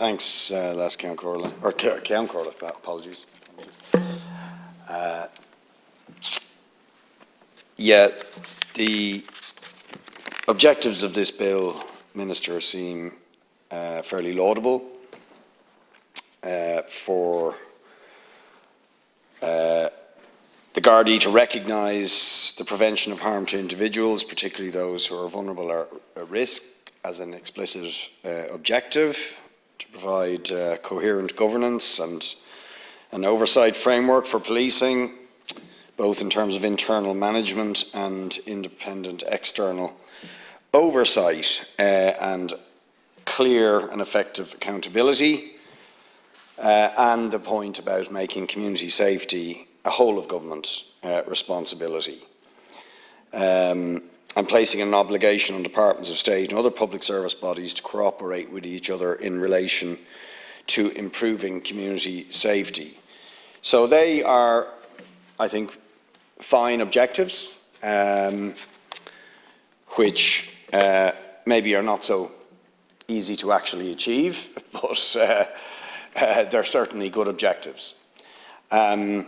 Thanks, Les Count Corley, or Count Corley, apologies. Yeah, the objectives of this bill, Minister, seem fairly laudable for the Gardaí to recognise the prevention of harm to individuals, particularly those who are vulnerable or at risk, as an explicit objective, to provide coherent governance and an oversight framework for policing, both in terms of internal management and independent external oversight, and clear and effective accountability, and the point about making community safety a whole of government responsibility, and placing an obligation on departments of state and other public service bodies to cooperate with each other in relation to improving community safety. So they are, I think, fine objectives, which maybe are not so easy to actually achieve, but they're certainly good objectives. But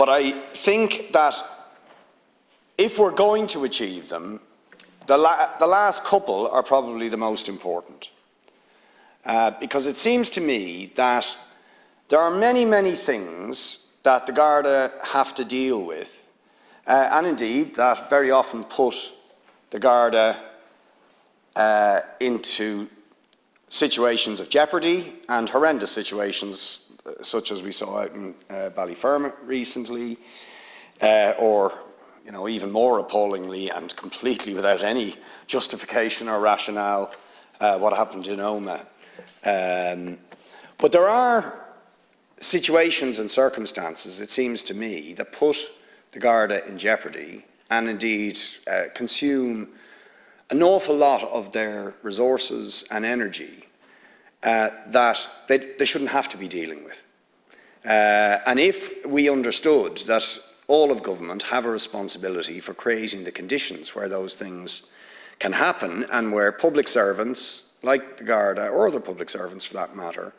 I think that if we're going to achieve them, the last couple are probably the most important. Because it seems to me that there are many, many things that the Garda have to deal with, and indeed that very often put the Garda into situations of jeopardy and horrendous situations, such as we saw out in Ballyfermot recently, or even more appallingly and completely without any justification or rationale, what happened in Omagh. But there are situations and circumstances, it seems to me, that put the Garda in jeopardy and indeed consume an awful lot of their resources and energy that they shouldn't have to be dealing with. And if we understood that all of government have a responsibility for creating the conditions where those things can happen, and where public servants, like the Garda, or other public servants for that matter,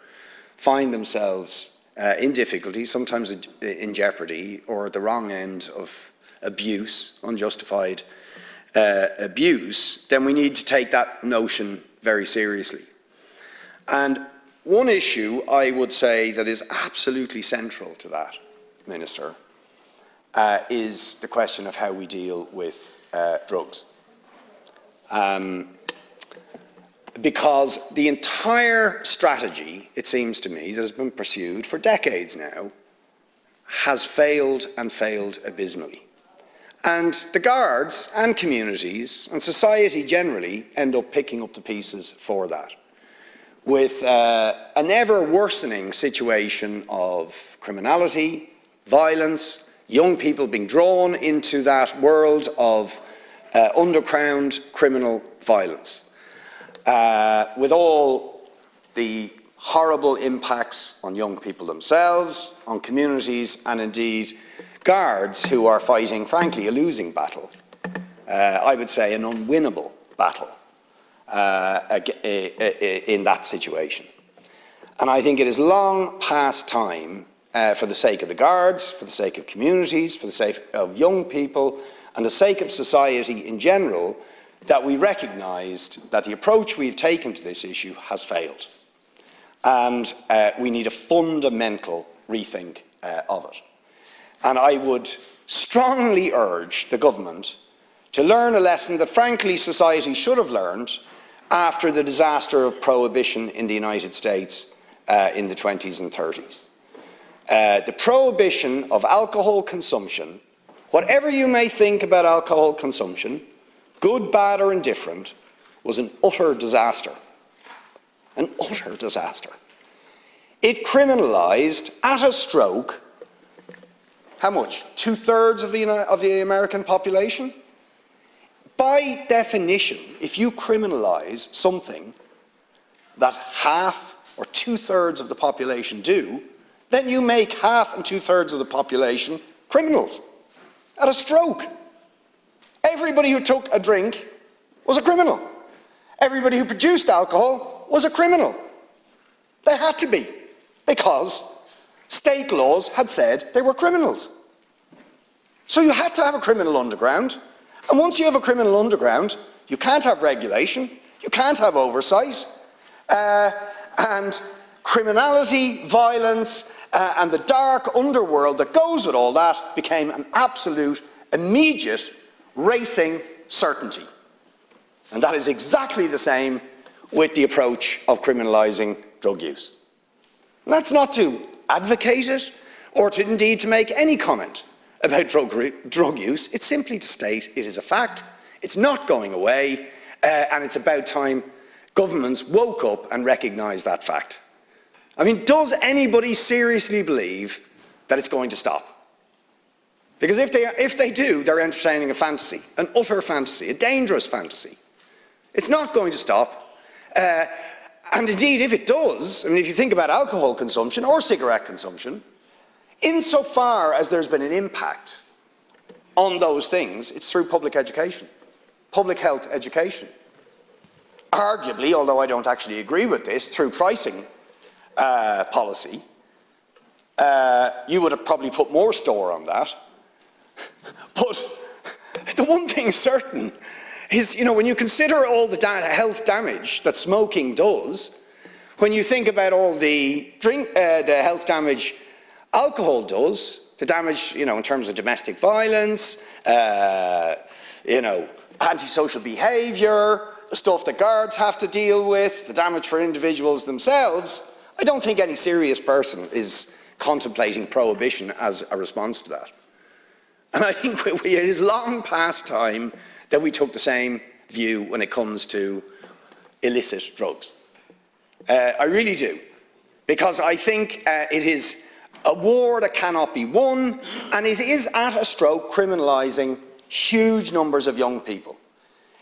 find themselves in difficulty, sometimes in jeopardy, or at the wrong end of abuse, unjustified abuse, then we need to take that notion very seriously. And one issue I would say that is absolutely central to that, Minister, is the question of how we deal with drugs. Because the entire strategy, it seems to me, that has been pursued for decades now has failed, and failed abysmally. And the guards and communities and society generally end up picking up the pieces for that, with an ever-worsening situation of criminality, violence, young people being drawn into that world of underground criminal violence, with all the horrible impacts on young people themselves, on communities, and indeed guards who are fighting, frankly, a losing battle. I would say an unwinnable battle in that situation. And I think it is long past time, for the sake of the guards, for the sake of communities, for the sake of young people, and the sake of society in general, that we recognised that the approach we've taken to this issue has failed. And we need a fundamental rethink of it. And I would strongly urge the government to learn a lesson that, frankly, society should have learned after the disaster of prohibition in the United States in the 20s and 30s. The prohibition of alcohol consumption, whatever you may think about alcohol consumption, good, bad or indifferent, was an utter disaster. An utter disaster. It criminalised at a stroke, how much? 2/3 of the American population? By definition, if you criminalise something that half or 2/3 of the population do, then you make half and 2/3 of the population criminals at a stroke. Everybody who took a drink was a criminal. Everybody who produced alcohol was a criminal. They had to be, because state laws had said they were criminals. So you had to have a criminal underground, and once you have a criminal underground, you can't have regulation, you can't have oversight, and criminality, violence, and the dark underworld that goes with all that became an absolute, immediate, racing certainty. And that is exactly the same with the approach of criminalising drug use. And that's not to advocate it, or to indeed to make any comment about drug use. It's simply to state it is a fact, it's not going away, and it's about time governments woke up and recognised that fact. I mean, does anybody seriously believe that it's going to stop? Because if they do, they're entertaining a fantasy, an utter fantasy, a dangerous fantasy. It's not going to stop. And indeed, if it does, I mean, if you think about alcohol consumption or cigarette consumption, insofar as there's been an impact on those things, it's through public education, public health education. Arguably, although I don't actually agree with this, through pricing policy, you would have probably put more store on that. But the one thing certain is, you know, when you consider all the health damage that smoking does, when you think about all the health damage alcohol does, the damage, you know, in terms of domestic violence, you know, antisocial behaviour, the stuff that guards have to deal with, the damage for individuals themselves, I don't think any serious person is contemplating prohibition as a response to that. And I think it is long past time that we took the same view when it comes to illicit drugs. I really do. Because I think it is a war that cannot be won, and it is at a stroke criminalising huge numbers of young people.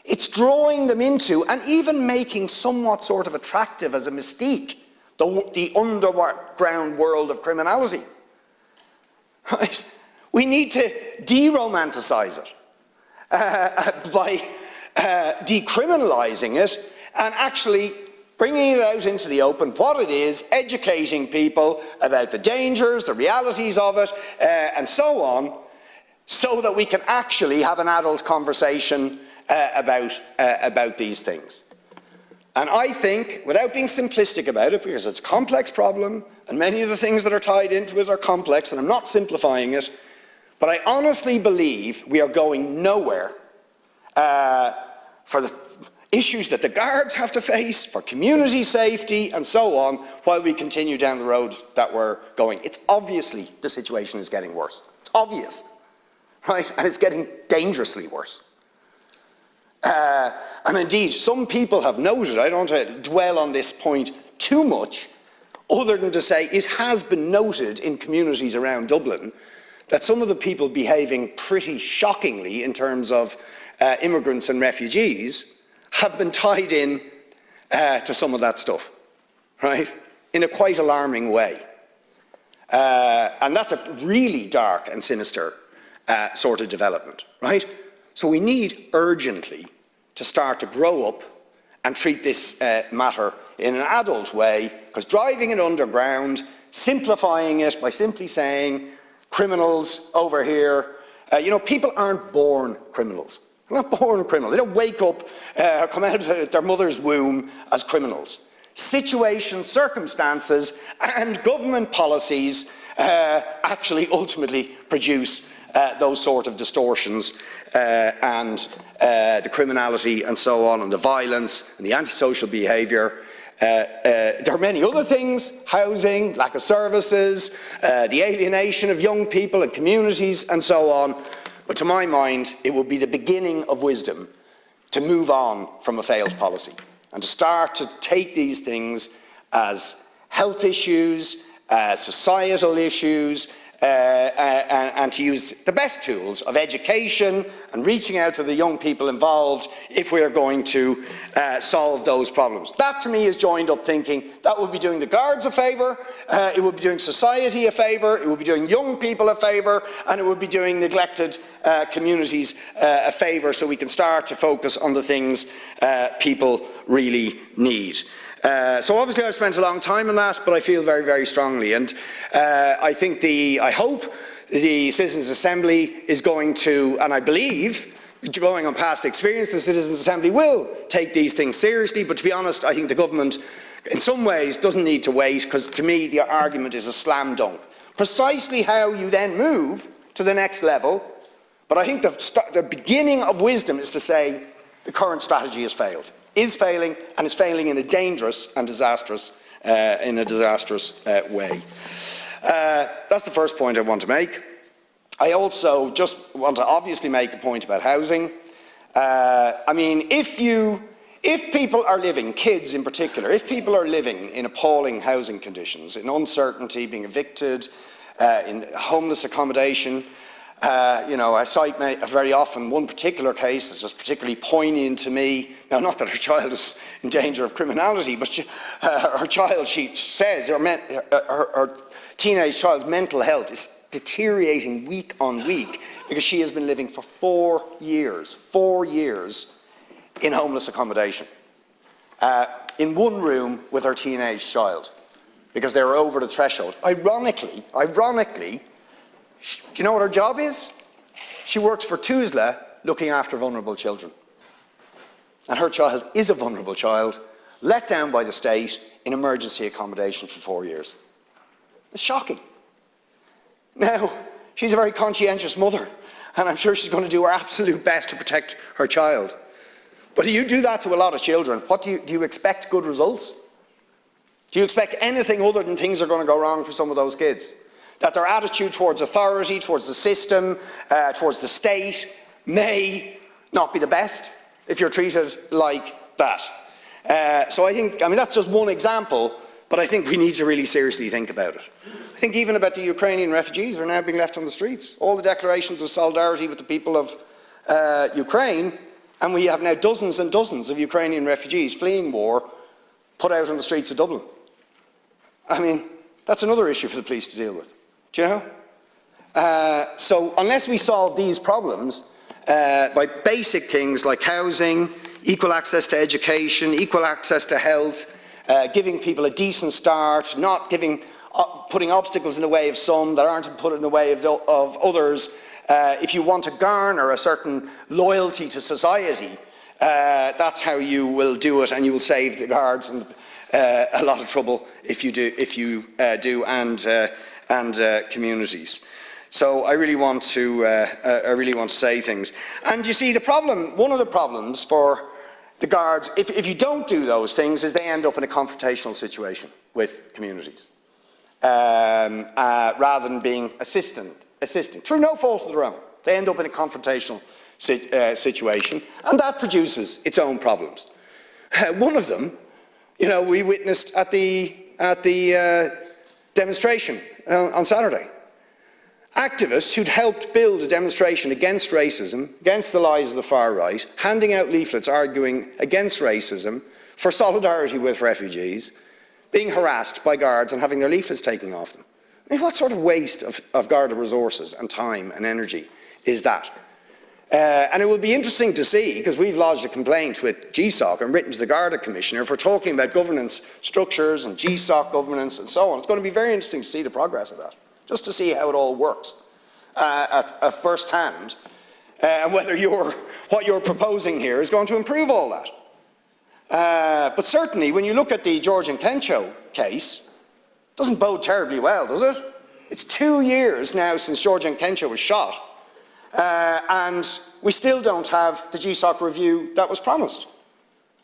It's drawing them into, and even making somewhat sort of attractive as a mystique, the underground world of criminality. Right? We need to de-romanticise it by decriminalising it and actually bringing it out into the open, what it is, educating people about the dangers, the realities of it, and so on, so that we can actually have an adult conversation about these things. And I think, without being simplistic about it, because it's a complex problem, and many of the things that are tied into it are complex, and I'm not simplifying it, but I honestly believe we are going nowhere for the issues that the guards have to face, for community safety, and so on, while we continue down the road that we're going. It's obviously the situation is getting worse. It's obvious, right? And it's getting dangerously worse. And indeed, some people have noted, I don't want to dwell on this point too much, other than to say it has been noted in communities around Dublin that some of the people behaving pretty shockingly in terms of immigrants and refugees have been tied in to some of that stuff, right? In a quite alarming way. And that's a really dark and sinister sort of development, right? So we need urgently to start to grow up and treat this matter in an adult way, because driving it underground, simplifying it by simply saying criminals over here, you know, people aren't born criminals. They're not born criminals. They don't wake up or come out of their mother's womb as criminals. Situations, circumstances, and government policies actually ultimately produce those sort of distortions and the criminality and so on, and the violence and the antisocial behaviour. There are many other things: housing, lack of services, the alienation of young people and communities, and so on. But to my mind, it would be the beginning of wisdom to move on from a failed policy and to start to take these things as health issues, societal issues, and to use the best tools of education and reaching out to the young people involved if we are going to solve those problems. That, to me, is joined up thinking. That would be doing the guards a favour, it would be doing society a favour, it would be doing young people a favour, and it would be doing neglected communities a favour, so we can start to focus on the things people really need. So obviously I've spent a long time on that, but I feel very, very strongly. And I hope the Citizens' Assembly is going to, and I believe, going on past experience, the Citizens' Assembly will take these things seriously. But to be honest, I think the government, in some ways, doesn't need to wait, because to me the argument is a slam dunk. Precisely how you then move to the next level. But I think the beginning of wisdom is to say the current strategy has failed, is failing, and is failing in a dangerous and disastrous, way. That's the first point I want to make. I also just want to obviously make the point about housing. I mean, if people are living, kids in particular, if people are living in appalling housing conditions, in uncertainty, being evicted, in homeless accommodation, you know, I cite very often one particular case that's just particularly poignant to me. Now, not that her child is in danger of criminality, but her child, she says, her teenage child's mental health is deteriorating week on week because she has been living for 4 years in homeless accommodation, in one room with her teenage child, because they were over the threshold. Ironically, do you know what her job is? She works for TUSLA, looking after vulnerable children. And her child is a vulnerable child, let down by the state in emergency accommodation for 4 years. It's shocking. Now, she's a very conscientious mother, and I'm sure she's going to do her absolute best to protect her child. But you do that to a lot of children, what do you expect good results? Do you expect anything other than things are going to go wrong for some of those kids? That their attitude towards authority, towards the system, towards the state may not be the best if you're treated like that. So I think, I mean, that's just one example, but I think we need to really seriously think about it. I think even about the Ukrainian refugees who are now being left on the streets. All the declarations of solidarity with the people of Ukraine, and we have now dozens and dozens of Ukrainian refugees fleeing war put out on the streets of Dublin. I mean, that's another issue for the police to deal with. Do you know? So unless we solve these problems by basic things like housing, equal access to education, equal access to health, giving people a decent start, not putting obstacles in the way of some that aren't put in the way of others, if you want to garner a certain loyalty to society, that's how you will do it, and you will save the guards and a lot of trouble if you do, and communities. So I really want to say things. And you see, the problem, one of the problems for the guards, if you don't do those things, is they end up in a confrontational situation with communities, rather than being assisting through no fault of their own. They end up in a confrontational situation, and that produces its own problems. One of them, you know, we witnessed at the demonstration on Saturday. Activists who'd helped build a demonstration against racism, against the lies of the far right, handing out leaflets arguing against racism, for solidarity with refugees, being harassed by guards and having their leaflets taken off them. I mean, what sort of waste of Garda resources and time and energy is that? And it will be interesting to see, because we've lodged a complaint with GSOC and written to the Garda Commissioner, if we're talking about governance structures and GSOC governance and so on. It's going to be very interesting to see the progress of that, just to see how it all works at first hand, and whether what you're proposing here is going to improve all that. But certainly, when you look at the George and Kencho case, it doesn't bode terribly well, does it? It's 2 years now since George and Kencho was shot, and we still don't have the GSOC review that was promised.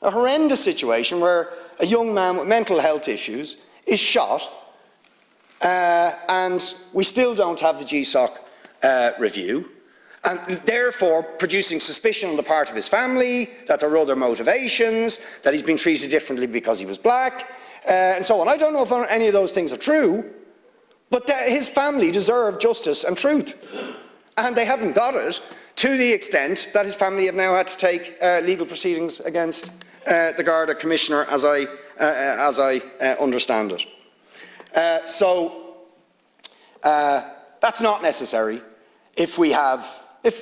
A horrendous situation where a young man with mental health issues is shot, and we still don't have the GSOC review, and therefore producing suspicion on the part of his family that there are other motivations, that he's been treated differently because he was black, and so on. I don't know if any of those things are true, but his family deserve justice and truth, and they haven't got it, to the extent that his family have now had to take legal proceedings against the Garda Commissioner, as I understand it. So that's not necessary if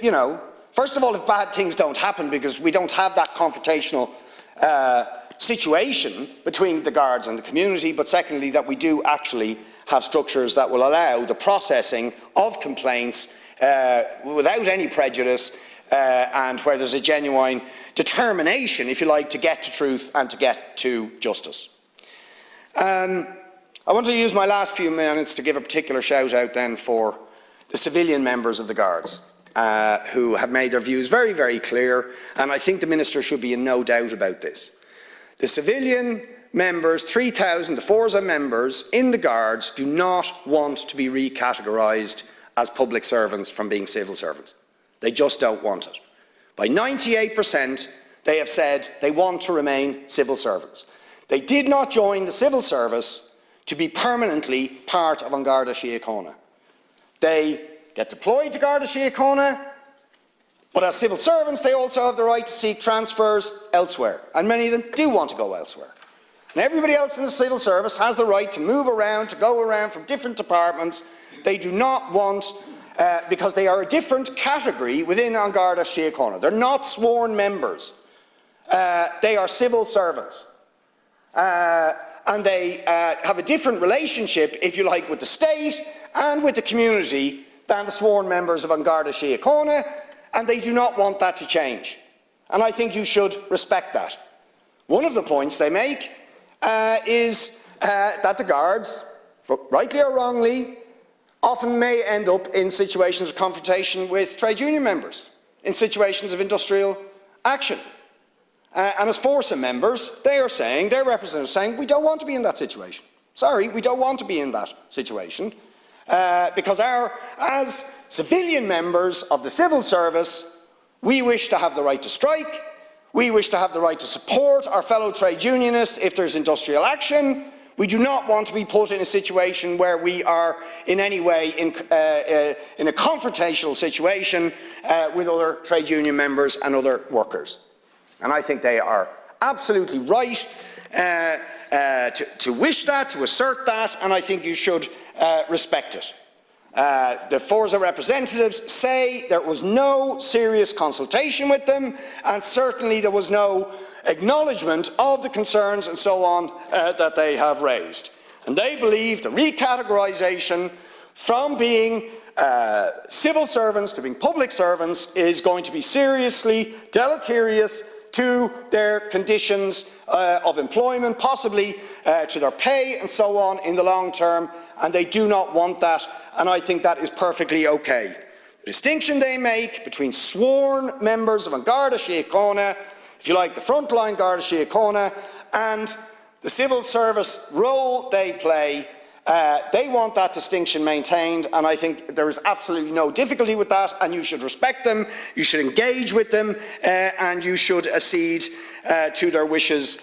you know, first of all, if bad things don't happen, because we don't have that confrontational situation between the guards and the community, but secondly, that we do actually have structures that will allow the processing of complaints without any prejudice and where there's a genuine determination, if you like, to get to truth and to get to justice. I want to use my last few minutes to give a particular shout out then for the civilian members of the Guards who have made their views very, very clear, and I think the Minister should be in no doubt about this. The civilian members, 3,000, the Forza members in the Guards do not want to be recategorised as public servants from being civil servants. They just don't want it. By 98%, they have said they want to remain civil servants. They did not join the civil service to be permanently part of An Garda Síochána. They get deployed to Garda Síochána, but as civil servants, they also have the right to seek transfers elsewhere, and many of them do want to go elsewhere. And everybody else in the civil service has the right to move around, to go around from different departments. They do not want, because they are a different category within An Garda Síochána. They're not sworn members. They are civil servants. And they have a different relationship, if you like, with the state and with the community than the sworn members of An Garda Síochána, and they do not want that to change. And I think you should respect that. One of the points they make is that the Guards, rightly or wrongly, often may end up in situations of confrontation with trade union members, in situations of industrial action. And as Forza members, they are saying, their representatives are saying, we don't want to be in that situation. Sorry, we don't want to be in that situation. Because as civilian members of the civil service, we wish to have the right to strike, we wish to have the right to support our fellow trade unionists if there's industrial action. We do not want to be put in a situation where we are in any way in a confrontational situation with other trade union members and other workers. And I think they are absolutely right to wish that, to assert that, and I think you should respect it. The Forza representatives say there was no serious consultation with them, and certainly there was no acknowledgement of the concerns and so on that they have raised. And they believe the recategorisation from being civil servants to being public servants is going to be seriously deleterious to their conditions of employment, possibly to their pay and so on in the long term, and they do not want that, and I think that is perfectly okay. The distinction they make between sworn members of An Garda Síochána, if you like, the frontline Garda Síochána, and the civil service role they play, they want that distinction maintained, and I think there is absolutely no difficulty with that, and you should respect them, you should engage with them, and you should accede to their wishes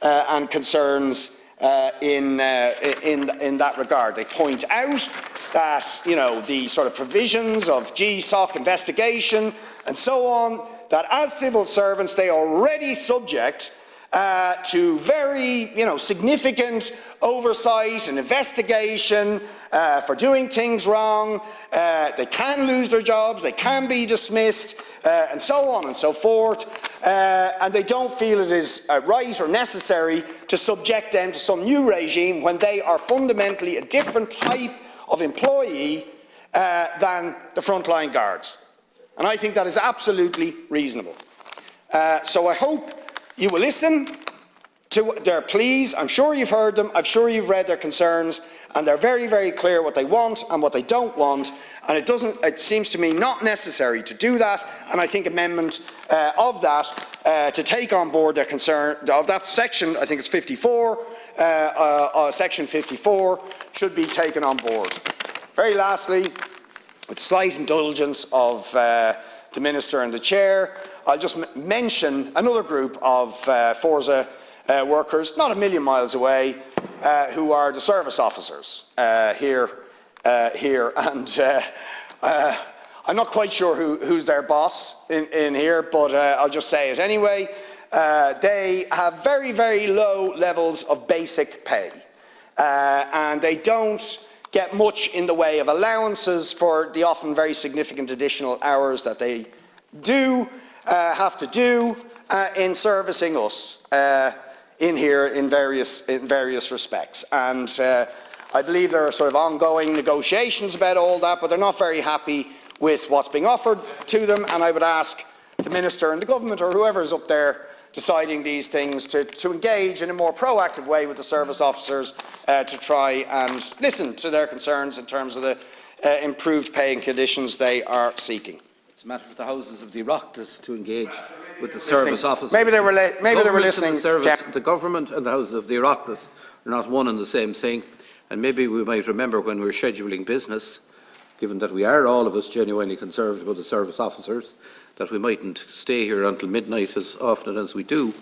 and concerns in that regard. They point out that, you know, the sort of provisions of GSOC investigation and so on, that as civil servants they are already subject to very, significant oversight and investigation for doing things wrong. They can lose their jobs, they can be dismissed, and so on and so forth. And they don't feel it is right or necessary to subject them to some new regime when they are fundamentally a different type of employee than the frontline guards. And I think that is absolutely reasonable. So I hope you will listen to their pleas. I'm sure you've heard them, I'm sure you've read their concerns, and they're very, very clear what they want and what they don't want, and it seems to me not necessary to do that, and I think amendment of that to take on board their concern, of that section, I think it's 54, section 54, should be taken on board. Very lastly, with slight indulgence of the Minister and the Chair, I'll just mention another group of Forza workers, not a million miles away, who are the service officers here, and I'm not quite sure who's their boss in here, but I'll just say it anyway. They have very, very low levels of basic pay, and they don't get much in the way of allowances for the often very significant additional hours that they do have to do, in servicing us in here in various respects. And I believe there are sort of ongoing negotiations about all that, but they're not very happy with what's being offered to them. And I would ask the Minister and the Government, or whoever is up there deciding these things, to engage in a more proactive way with the service officers to try and listen to their concerns in terms of the improved pay and conditions they are seeking. It's a matter for the houses of the Oireachtas to engage with the service officers. Maybe they were listening. The government and the houses of the Oireachtas are not one and the same thing, and maybe we might remember when we're scheduling business, given that we are all of us genuinely concerned about the service officers, that we mightn't stay here until midnight as often as we do.